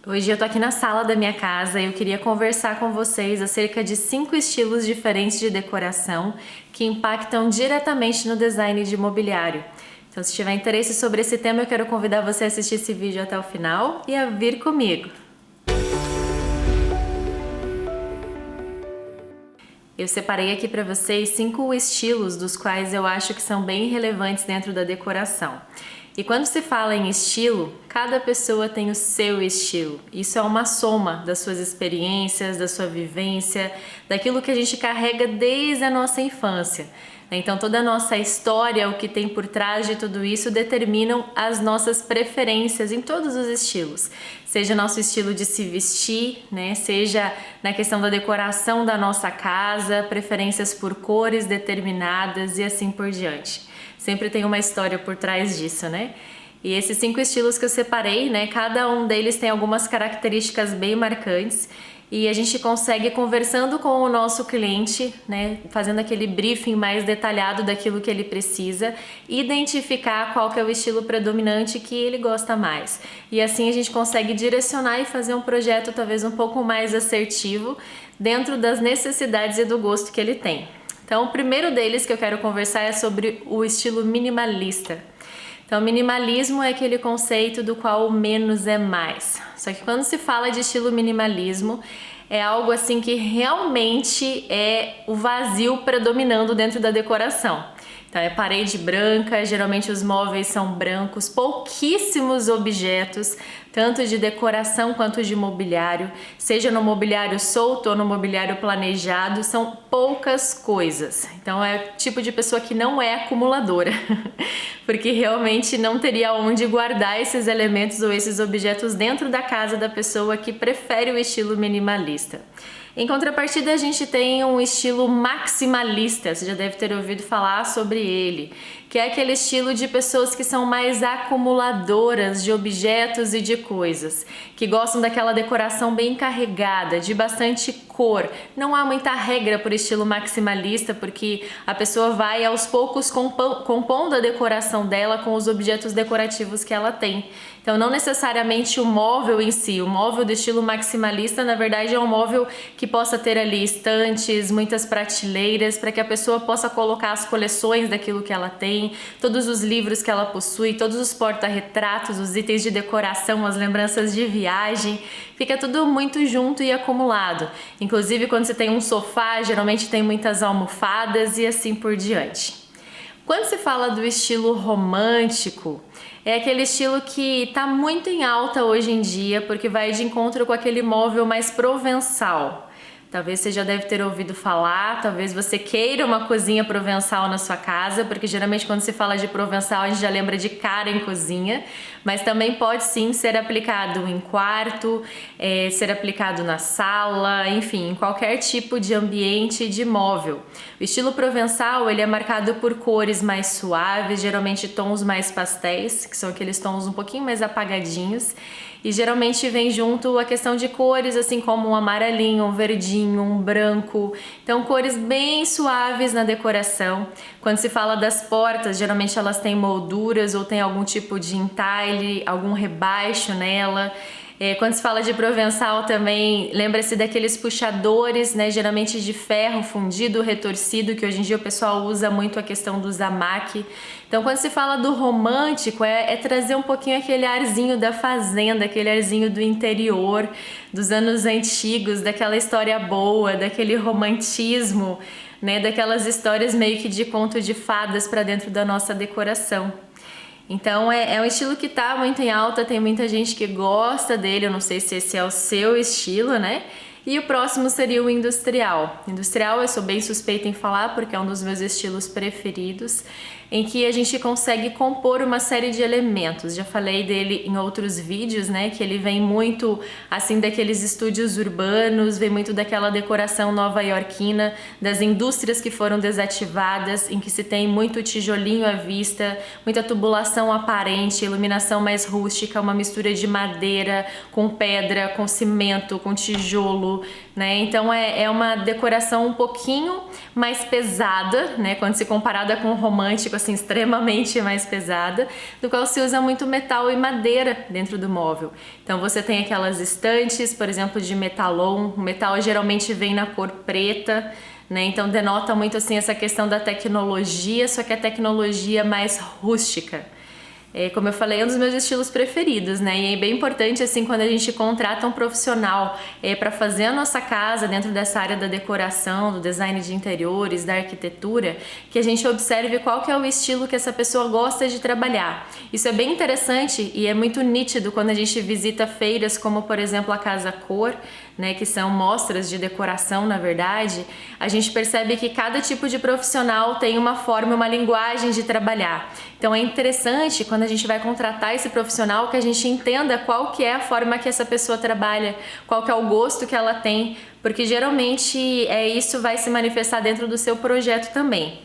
Hoje eu tô aqui na sala da minha casa e eu queria conversar com vocês acerca de 5 estilos diferentes de decoração que impactam diretamente no design de mobiliário. Então, se tiver interesse sobre esse tema, eu quero convidar você a assistir esse vídeo até o final e a vir comigo. Eu separei aqui para vocês 5 estilos dos quais eu acho que são bem relevantes dentro da decoração. E quando se fala em estilo, cada pessoa tem o seu estilo. Isso é uma soma das suas experiências, da sua vivência, daquilo que a gente carrega desde a nossa infância. Então toda a nossa história, o que tem por trás de tudo isso, determinam as nossas preferências em todos os estilos. Seja nosso estilo de se vestir, né? Seja na questão da decoração da nossa casa, preferências por cores determinadas e assim por diante. Sempre tem uma história por trás disso, né? E esses 5 estilos que eu separei, né? Cada um deles tem algumas características bem marcantes e a gente consegue, conversando com o nosso cliente, né? Fazendo aquele briefing mais detalhado daquilo que ele precisa, identificar qual que é o estilo predominante que ele gosta mais. E assim a gente consegue direcionar e fazer um projeto talvez um pouco mais assertivo dentro das necessidades e do gosto que ele tem. Então, o primeiro deles que eu quero conversar é sobre o estilo minimalista. Então, minimalismo é aquele conceito do qual o menos é mais. Só que quando se fala de estilo minimalismo, é algo assim que realmente é o vazio predominando dentro da decoração. Então é parede branca, geralmente os móveis são brancos, pouquíssimos objetos, tanto de decoração quanto de mobiliário, seja no mobiliário solto ou no mobiliário planejado, são poucas coisas. Então é o tipo de pessoa que não é acumuladora, porque realmente não teria onde guardar esses elementos ou esses objetos dentro da casa da pessoa que prefere o estilo minimalista. Em contrapartida, a gente tem um estilo maximalista, você já deve ter ouvido falar sobre ele, que é aquele estilo de pessoas que são mais acumuladoras de objetos e de coisas, que gostam daquela decoração bem carregada, de bastante cor. Não há muita regra por estilo maximalista, porque a pessoa vai aos poucos compondo a decoração dela com os objetos decorativos que ela tem. Então, não necessariamente o móvel em si, o móvel do estilo maximalista, na verdade, é um móvel que possa ter ali estantes, muitas prateleiras, para que a pessoa possa colocar as coleções daquilo que ela tem, todos os livros que ela possui, todos os porta-retratos, os itens de decoração, as lembranças de viagem, fica tudo muito junto e acumulado. Inclusive, quando você tem um sofá, geralmente tem muitas almofadas e assim por diante. Quando se fala do estilo romântico, é aquele estilo que está muito em alta hoje em dia, porque vai de encontro com aquele móvel mais provençal. Talvez você já deve ter ouvido falar, talvez você queira uma cozinha provençal na sua casa, porque geralmente quando se fala de provençal a gente já lembra de cara em cozinha, mas também pode sim ser aplicado em quarto, ser aplicado na sala, enfim, em qualquer tipo de ambiente de móvel. O estilo provençal, ele é marcado por cores mais suaves, geralmente tons mais pastéis, que são aqueles tons um pouquinho mais apagadinhos, e geralmente vem junto a questão de cores, assim como um amarelinho, um verdinho, um branco. Então, cores bem suaves na decoração. Quando se fala das portas, geralmente elas têm molduras ou tem algum tipo de entalhe, algum rebaixo nela. Quando se fala de provençal também, lembra-se daqueles puxadores, né, geralmente de ferro fundido, retorcido, que hoje em dia o pessoal usa muito a questão do zamaki. Então, quando se fala do romântico, é trazer um pouquinho aquele arzinho da fazenda, aquele arzinho do interior, dos anos antigos, daquela história boa, daquele romantismo, né, daquelas histórias meio que de conto de fadas para dentro da nossa decoração. Então é um estilo que tá muito em alta, tem muita gente que gosta dele, eu não sei se esse é o seu estilo, né? E o próximo seria o industrial. Industrial eu sou bem suspeita em falar porque é um dos meus estilos preferidos, em que a gente consegue compor uma série de elementos. Já falei dele em outros vídeos, né? Que ele vem muito assim daqueles estúdios urbanos, vem muito daquela decoração nova-iorquina, das indústrias que foram desativadas, em que se tem muito tijolinho à vista, muita tubulação aparente, iluminação mais rústica, uma mistura de madeira com pedra, com cimento, com tijolo, né? Então é uma decoração um pouquinho mais pesada, né? Quando se comparada com o romântico, assim extremamente mais pesada, do qual se usa muito metal e madeira dentro do móvel. Então você tem aquelas estantes, por exemplo, de metalon. O metal geralmente vem na cor preta, né? Então denota muito assim essa questão da tecnologia, só que a tecnologia mais rústica. Como eu falei, é um dos meus estilos preferidos, né? E é bem importante, assim, quando a gente contrata um profissional para fazer a nossa casa dentro dessa área da decoração, do design de interiores, da arquitetura, que a gente observe qual que é o estilo que essa pessoa gosta de trabalhar. Isso é bem interessante e é muito nítido quando a gente visita feiras como, por exemplo, a Casa Cor, né, que são mostras de decoração, na verdade. A gente percebe que cada tipo de profissional tem uma forma, uma linguagem de trabalhar. Então é interessante quando a gente vai contratar esse profissional que a gente entenda qual que é a forma que essa pessoa trabalha, qual que é o gosto que ela tem, porque geralmente isso vai se manifestar dentro do seu projeto também.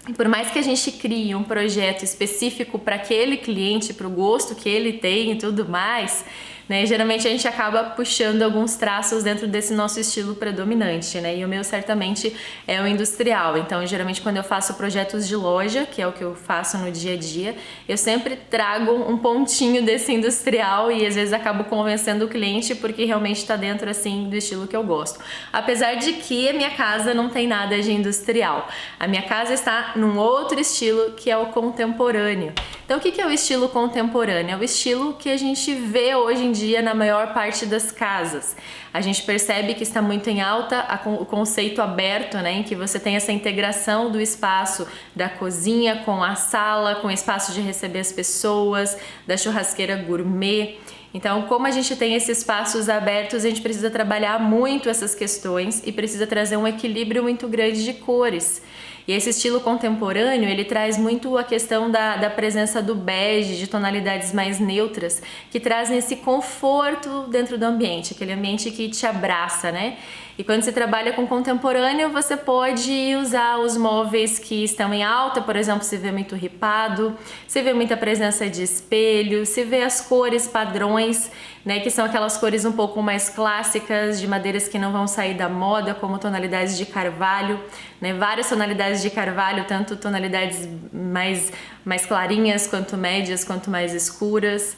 E por mais que a gente crie um projeto específico para aquele cliente, para o gosto que ele tem e tudo mais, né, geralmente a gente acaba puxando alguns traços dentro desse nosso estilo predominante, né? E o meu certamente é o industrial. Então, geralmente quando eu faço projetos de loja, que é o que eu faço no dia a dia, eu sempre trago um pontinho desse industrial e às vezes acabo convencendo o cliente porque realmente está dentro assim do estilo que eu gosto. Apesar de que a minha casa não tem nada de industrial. A minha casa está num outro estilo que é o contemporâneo. Então, o que é o estilo contemporâneo? É o estilo que a gente vê hoje em dia na maior parte das casas. A gente percebe que está muito em alta o conceito aberto, né, em que você tem essa integração do espaço da cozinha com a sala, com o espaço de receber as pessoas, da churrasqueira gourmet. Então, como a gente tem esses espaços abertos, a gente precisa trabalhar muito essas questões e precisa trazer um equilíbrio muito grande de cores. E esse estilo contemporâneo, ele traz muito a questão da presença do bege, de tonalidades mais neutras, que trazem esse conforto dentro do ambiente, aquele ambiente que te abraça, né? E quando você trabalha com contemporâneo, você pode usar os móveis que estão em alta, por exemplo, se vê muito ripado, se vê muita presença de espelho, se vê as cores padrões, né, que são aquelas cores um pouco mais clássicas, de madeiras que não vão sair da moda, como tonalidades de carvalho, né, várias tonalidades de carvalho, tanto tonalidades mais clarinhas, quanto médias, quanto mais escuras.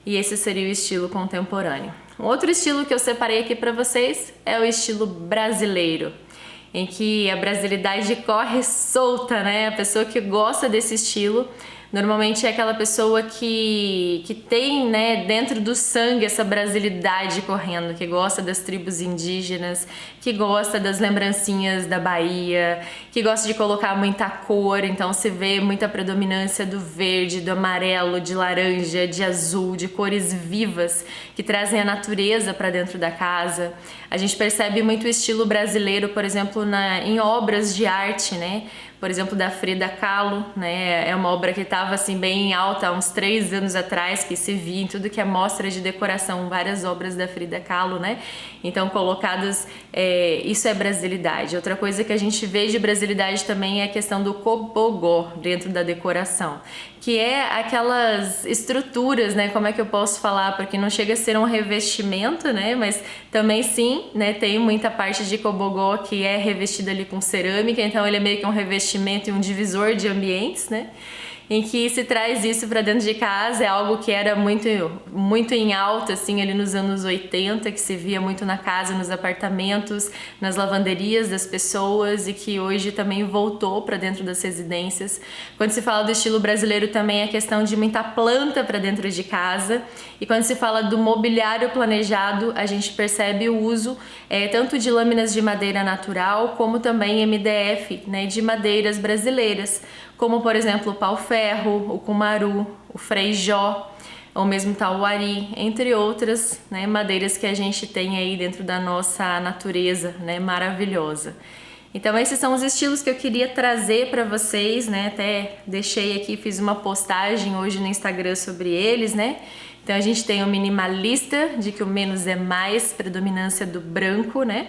E esse seria o estilo contemporâneo. Um outro estilo que eu separei aqui para vocês é o estilo brasileiro, em que a brasilidade corre solta, né? A pessoa que gosta desse estilo normalmente é aquela pessoa que tem, né, dentro do sangue essa brasilidade correndo, que gosta das tribos indígenas, que gosta das lembrancinhas da Bahia, que gosta de colocar muita cor, então se vê muita predominância do verde, do amarelo, de laranja, de azul, de cores vivas que trazem a natureza para dentro da casa. A gente percebe muito o estilo brasileiro, por exemplo, em obras de arte, né? Por exemplo, da Frida Kahlo, né? É uma obra que estava assim bem alta há uns 3 anos atrás, que se via em tudo que é mostra de decoração, várias obras da Frida Kahlo, né? Então colocadas, isso é brasilidade. Outra coisa que a gente vê de brasilidade também é a questão do cobogó dentro da decoração, que é aquelas estruturas, né? Como é que eu posso falar? Porque não chega a ser um revestimento, né? Mas também sim, né? Tem muita parte de cobogó que é revestida ali com cerâmica, então ele é meio que um revestimento e um divisor de ambientes, né? Em que se traz isso para dentro de casa, é algo que era muito em alta, assim, ali nos anos 80, que se via muito na casa, nos apartamentos, nas lavanderias das pessoas e que hoje também voltou para dentro das residências. Quando se fala do estilo brasileiro também é a questão de muita planta para dentro de casa, e quando se fala do mobiliário planejado, a gente percebe o uso tanto de lâminas de madeira natural, como também MDF, né, de madeiras brasileiras, como por exemplo o pau-ferro, o cumaru, o freijó, ou mesmo tauari, entre outras, né, madeiras que a gente tem aí dentro da nossa natureza, né, maravilhosa. Então esses são os estilos que eu queria trazer para vocês, né, até deixei aqui, fiz uma postagem hoje no Instagram sobre eles, né. Então a gente tem o minimalista, de que o menos é mais, predominância do branco, né.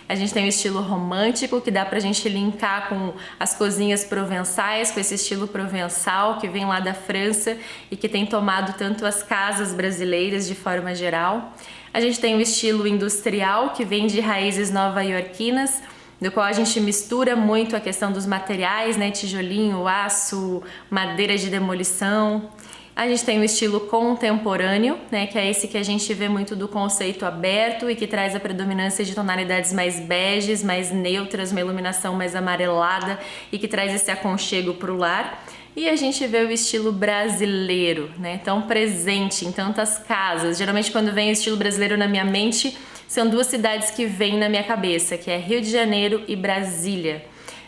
A gente tem o estilo romântico, que dá pra gente linkar com as cozinhas provençais, com esse estilo provençal que vem lá da França e que tem tomado tanto as casas brasileiras de forma geral. A gente tem o estilo industrial, que vem de raízes nova-iorquinas, do qual a gente mistura muito a questão dos materiais, né? Tijolinho, aço, madeira de demolição. A gente tem o estilo contemporâneo, né, que é esse que a gente vê muito do conceito aberto e que traz a predominância de tonalidades mais beges, mais neutras, uma iluminação mais amarelada e que traz esse aconchego para o lar. E a gente vê o estilo brasileiro, né, tão presente em tantas casas. Geralmente quando vem o estilo brasileiro na minha mente, são duas cidades que vêm na minha cabeça, que é Rio de Janeiro e Brasília.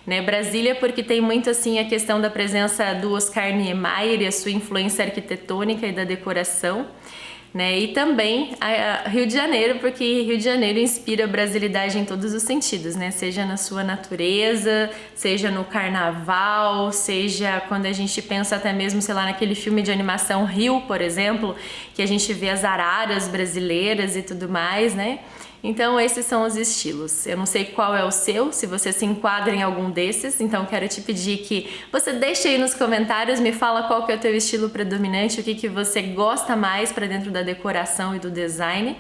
Né, Brasília porque tem muito assim a questão da presença do Oscar Niemeyer e a sua influência arquitetônica e da decoração, né, e também a Rio de Janeiro porque Rio de Janeiro inspira a brasilidade em todos os sentidos, né, seja na sua natureza, seja no carnaval, seja quando a gente pensa até mesmo, sei lá, naquele filme de animação Rio, por exemplo, que a gente vê as araras brasileiras e tudo mais, né. Então esses são os estilos. Eu não sei qual é o seu, se você se enquadra em algum desses, então quero te pedir que você deixe aí nos comentários, me fala qual que é o teu estilo predominante, o que você gosta mais para dentro da decoração e do design.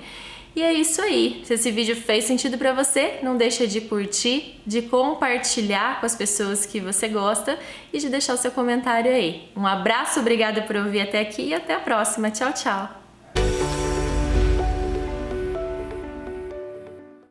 E é isso aí. Se esse vídeo fez sentido para você, não deixa de curtir, de compartilhar com as pessoas que você gosta e de deixar o seu comentário aí. Um abraço, obrigada por ouvir até aqui e até a próxima. Tchau, tchau!